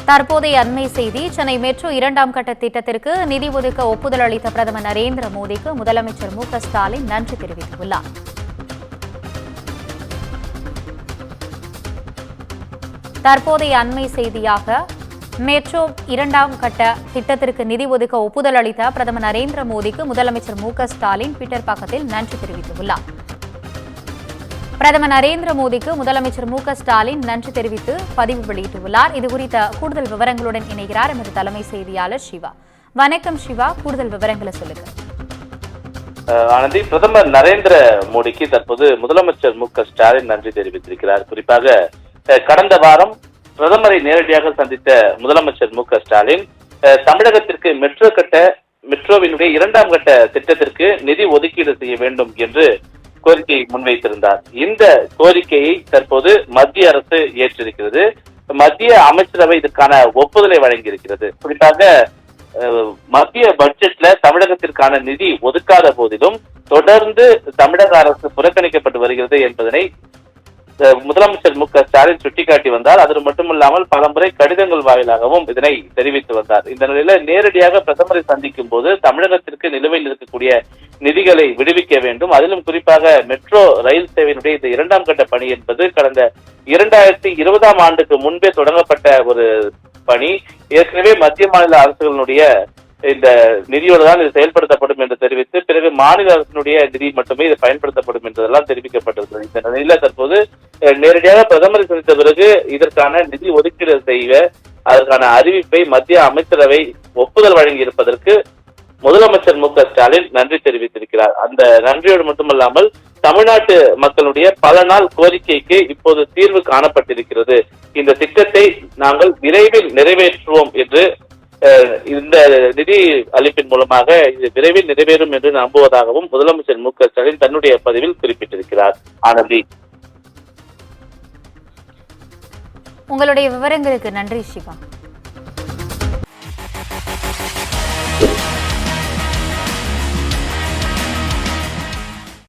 தற்போதைய அண்மை செய்தி. சென்னை மெட்ரோ 2ஆம் கட்ட திட்டத்திற்கு நிதி ஒதுக்க ஒப்புதல் அளித்த பிரதமர் நரேந்திர மோடிக்கு முதலமைச்சர் மு.க.ஸ்டாலின் நன்றி தெரிவித்துள்ளார். தற்போதைய அண்மை செய்தியாக மெட்ரோ 2ஆம் கட்ட திட்டத்திற்கு நிதி ஒதுக்க ஒப்புதல் அளித்த பிரதமர் நரேந்திர மோடிக்கு முதலமைச்சர் மு.க.ஸ்டாலின் ட்விட்டர் பக்கத்தில் நன்றி தெரிவித்துள்ளார். பிரதமர் நரேந்திர மோடிக்கு முதலமைச்சர் மு.க.ஸ்டாலின் நன்றி தெரிவித்து பதிவு வெளியிட்டுள்ளார். இதுகுறித்த கூடுதல் விவரங்களுடன் இணைகிறார் எமது தலைமை செய்தியாளர் சிவா. வணக்கம் சிவா, கூடுதல் விவரங்களை சொல்லுங்க. ஆனந்தி, பிரதமர் நரேந்திர மோடிக்கு தற்போது முதலமைச்சர் மு.க.ஸ்டாலின் நன்றி தெரிவித்திருக்கிறார். குறிப்பாக கடந்த வாரம் பிரதமரை நேரடியாக சந்தித்த முதலமைச்சர் மு.க.ஸ்டாலின் தமிழகத்திற்கு மெட்ரோவினுடைய 2ஆம் கட்ட திட்டத்திற்கு நிதி ஒதுக்கீடு செய்ய வேண்டும் என்று கோரிக்கையை முன்வைத்திருந்தார். இந்த கோரிக்கையை தற்போது மத்திய அரசு ஏற்றிருக்கிறது. மத்திய அமைச்சரவை இதற்கான ஒப்புதலை வழங்கியிருக்கிறது. குறிப்பாக மத்திய பட்ஜெட்ல தமிழகத்திற்கான நிதி ஒதுக்காத போதிலும் தொடர்ந்து தமிழக அரசு புறக்கணிக்கப்பட்டு வருகிறது என்பதனை முதலமைச்சர் மு.க.ஸ்டாலின் சுட்டிக்காட்டி வந்தார். அது மட்டுமல்லாமல் பலமுறை கடிதங்கள் வாயிலாகவும் இதனை தெரிவித்து வந்தார். இந்த நிலையில நேரடியாக பிரதமரை சந்திக்கும் போது தமிழகத்திற்கு நிலுவையில் இருக்கக்கூடிய நிதிகளை விடுவிக்க வேண்டும், அதிலும் குறிப்பாக மெட்ரோ ரயில் சேவையினுடைய இந்த 2ஆம் கட்ட பணி என்பது கடந்த 2020ஆம் ஆண்டுக்கு முன்பே தொடங்கப்பட்ட ஒரு பணி. ஏற்கனவே மத்திய மாநில அரசுகளுடைய இந்த நிதியோடு தான் இது செயல்படுத்தப்படும் என்று தெரிவித்து பிறகு மாநில அரசினுடைய நிதி மட்டுமே இது பயன்படுத்தப்படும் என்றதெல்லாம் தெரிவிக்கப்பட்டிருக்கிறது. இந்த நிலையில தற்போது நேரடியாக பிரதமரை சந்தித்த பிறகு இதற்கான நிதி ஒதுக்கீடு செய்ய அதற்கான அறிவிப்பை மத்திய அமைச்சரவை ஒப்புதல் வழங்கி இருப்பதற்கு முதலமைச்சர் மு.க.ஸ்டாலின் நன்றி தெரிவித்திருக்கிறார். அந்த நன்றியோடு மட்டுமல்லாமல் தமிழ்நாட்டு மக்களுடைய பல நாள் கோரிக்கைக்கு இப்போது தீர்வு காணப்பட்டிருக்கிறது, இந்த திட்டத்தை நாங்கள் விரைவில் நிறைவேற்றுவோம் என்று இந்த நிதி அளிப்பின் மூலமாக இது விரைவில் நிறைவேறும் என்று நம்புவதாகவும் முதலமைச்சர் மு.க.ஸ்டாலின் தன்னுடைய பதிவில் குறிப்பிட்டிருக்கிறார். ஆனந்தி, உங்களுடைய விவரங்களுக்கு நன்றி சிவா.